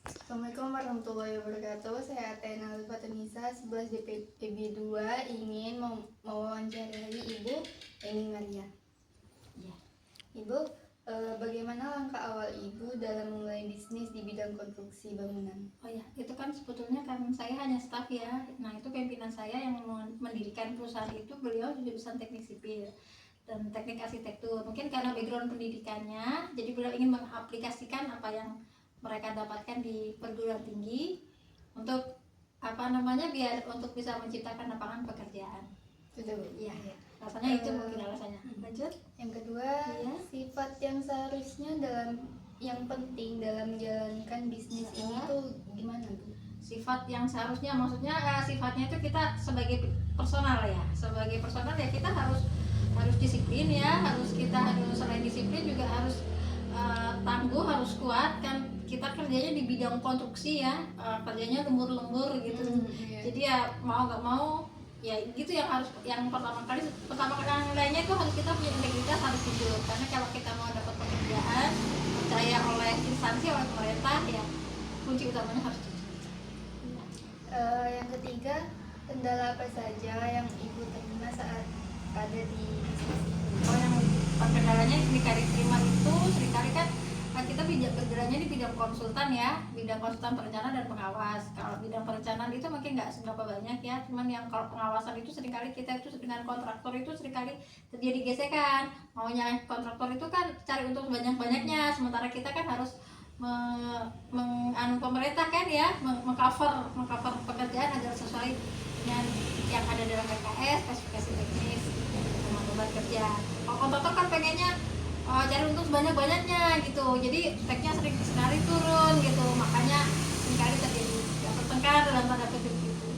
Assalamualaikum warahmatullahi wabarakatuh. Saya Athena Fatunisa, 11 DPB 2, ingin mewawancarai Ibu Eni Maria. Ya. Ibu, bagaimana langkah awal Ibu dalam memulai bisnis di bidang konstruksi bangunan? Oh ya, itu kan sebetulnya kan saya hanya staf ya. Nah, itu pimpinan saya yang mendirikan perusahaan itu, beliau jurusan teknik sipil dan teknik arsitektur. Mungkin karena background pendidikannya, jadi beliau ingin mengaplikasikan apa yang mereka dapatkan di perguruan tinggi untuk biar untuk bisa menciptakan lapangan pekerjaan. Sudah, Bu? Iya, rasanya itu mungkin alasannya. Lanjut. Yang kedua, Iya. sifat yang seharusnya yang penting dalam menjalankan bisnis ini tuh gimana, Bu? Sifat yang seharusnya, maksudnya sifatnya itu kita sebagai personal ya, kita harus disiplin ya, kita harus selain disiplin juga harus tangguh, harus kuat kan. Kita kerjanya di bidang konstruksi ya, kerjanya lembur-lembur gitu. Iya. Jadi ya mau nggak mau ya gitu, yang pertama kali yang lainnya itu harus kita punya integritas, harus jujur, karena kalau kita mau dapat pekerjaan percaya oleh instansi, oleh pemerintah, ya kunci utamanya harus jujur. Yang ketiga, kendala apa saja yang Ibu terima saat ada di bisnis ini? Yang kendalanya seringkali terima itu seringkali kan kita bergeraknya di bidang konsultan ya, bidang konsultan perencanaan dan pengawas. Kalau bidang perencanaan itu mungkin nggak seberapa banyak ya, cuman yang kalau pengawasan itu seringkali kita itu dengan kontraktor itu seringkali terjadi gesekan. Maunya kontraktor itu kan cari untuk banyak-banyaknya, sementara kita kan harus pemerintah kan ya, mengcover pekerjaan agar sesuai dengan yang ada dalam PKS, spesifikasi teknis sama beban kerja. Kalau kontraktor kan pengennya cari untung sebanyak-banyaknya gitu, jadi speknya sering sekali turun gitu, makanya seringkali terjadi pertengkaran dalam tanda kutip gitu.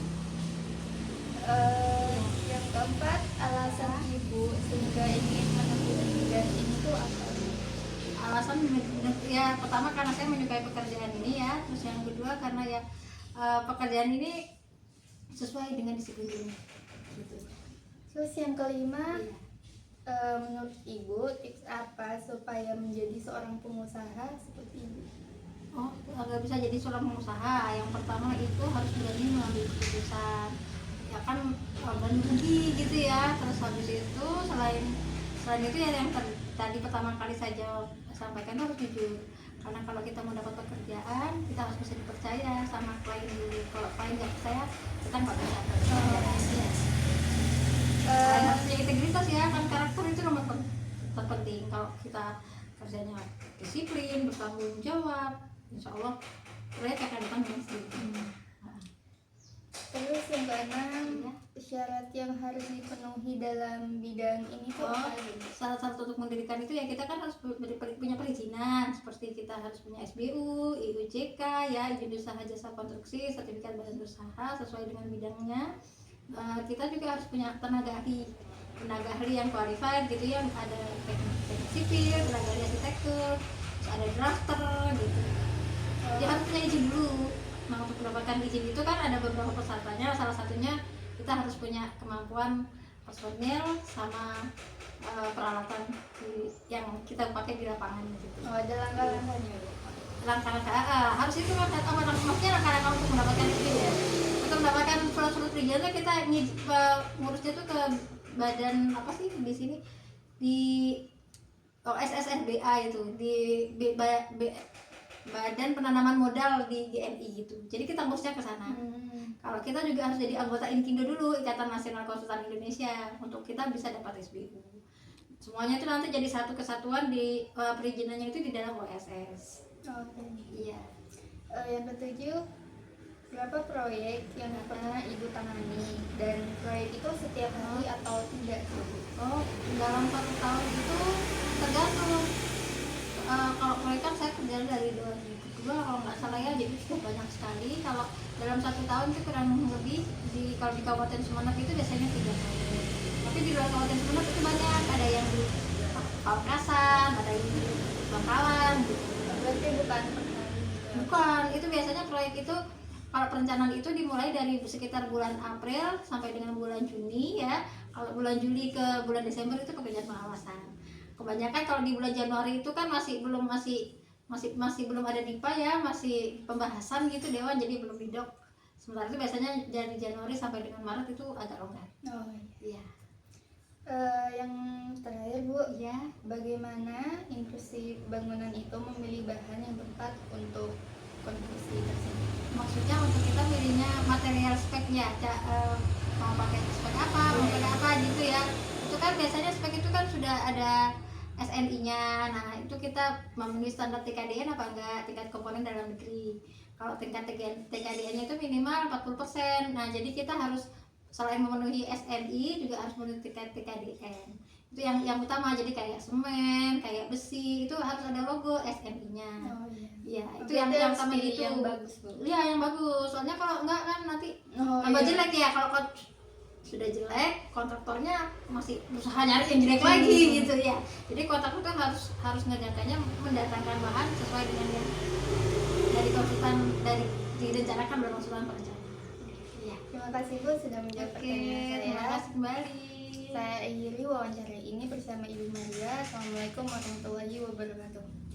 Yang keempat, alasan Ibu sehingga ingin menempuh bidang ini tuh apa? Alasan ya pertama karena saya menyukai pekerjaan ini ya, terus yang kedua karena ya pekerjaan ini sesuai dengan disiplin ini gitu. Terus yang kelima, menurut Ibu tips apa supaya menjadi seorang pengusaha seperti Ibu? Nggak bisa jadi seorang pengusaha. Yang pertama itu harus berani mengambil keputusan. Ya kan, berani rugi gitu ya. Terus habis itu selain itu ya yang tadi pertama kali saya sampaikan itu harus jujur. Karena kalau kita mau dapat pekerjaan, kita harus bisa dipercaya sama klien dulu. Kalau klien nggak percaya, kita nggak bisa percaya. Harus punya integritas ya, kan karakter itu nomor terpenting. Kalau kita kerjanya disiplin, bertanggung jawab, insya Allah proyek akan datang dengan sendiri. Terus yang keenam, syarat yang harus dipenuhi dalam bidang ini tuh apa? Salah satu untuk mendirikan itu ya kita kan harus punya perizinan, seperti kita harus punya SBU, IUJK ya, izin usaha jasa konstruksi, sertifikat badan usaha sesuai dengan bidangnya. Kita juga harus punya tenaga ahli yang qualified gitu ya, ada teknik sipil, tenaga ahli arsitektur, terus ada drafter gitu. Dia harus punya izin dulu. Nah, untuk mendapatkan izin itu kan ada beberapa persyaratannya, salah satunya kita harus punya kemampuan personil sama peralatan yang kita pakai di lapangan gitu. Ada langkah-langkahnya. Langkah-langkah harus itu maksudnya langkah-langkah untuk mendapatkan izin ya. Untuk mendapatkan surat perizinan kita ngurusnya tuh ke badan apa sih di sini di SSNBA itu di Badan Penanaman Modal di GNI gitu. Jadi kita ngurusnya ke sana. Kalau kita juga harus jadi anggota INKINDO dulu, Ikatan Nasional Konsultan Indonesia, untuk kita bisa dapat SBU. Semuanya itu nanti jadi satu kesatuan di perizinannya itu di dalam OSS. Iya. Yang ketujuh, berapa proyek yang pernah Ibu tangani, dan proyek itu setiap hari atau tidak? Dalam 1 tahun itu tergantung. Kalau proyek kan saya kerja dari 2002 kalau nggak salah ya, jadi sudah banyak sekali. Kalau dalam 1 tahun itu kurang lebih kalau di Kabupaten Sumeneb itu biasanya 3 proyek. Tapi di luar Kabupaten Sumeneb itu banyak, ada yang di Pamekasan, ada yang di Bangkalan gitu. Berarti Bukan, itu biasanya proyek itu kalau perencanaan itu dimulai dari sekitar bulan April sampai dengan bulan Juni ya. Kalau bulan Juli ke bulan Desember itu pekerjaan pengawasan. Kebanyakan kalau di bulan Januari itu kan masih masih belum ada DIPA ya, masih pembahasan gitu Dewan, jadi belum didok. Sementara itu biasanya dari Januari sampai dengan Maret itu agak longgar. Oh iya. Iya. Yang terakhir Bu, Iya. bagaimana inklusi bangunan itu memilih bahan yang tepat untuk konstruksi tersebut? Maksudnya untuk kita pilihnya material speknya, mau pakai spek apa, mau pakai apa gitu ya. Itu kan biasanya spek itu kan sudah ada SNI-nya. Nah, itu kita memenuhi standar TKDN apa enggak, tingkat komponen dalam negeri. Kalau tingkat TKDN-nya itu minimal 40%. Nah, jadi kita harus selain memenuhi SNI juga harus memenuhi tingkat TKDN. Itu yang utama. Jadi kayak semen, kayak besi, itu harus ada logo SNI-nya. Oh iya. Iya, itu Berarti yang harus utama pilih itu. yang bagus Bu. Iya, yang bagus. Soalnya kalau enggak kan nanti Oh tambah iya. jelek ya. Kalau sudah jelek, kontraktornya masih berusaha nyari yang jelek lagi gitu ya. Jadi kontraktor tuh harus ngerjakannya mendatangkan bahan sesuai dengan yang dari konsultan, dari direncanakan dalam konsultan perencanaan. Iya. Terima kasih Bu sudah menjawab Oke, pertanyaan terima saya. kasih kembali. Saya akhiri wawancara ini bersama Ibu Maria. Assalamualaikum warahmatullahi wabarakatuh.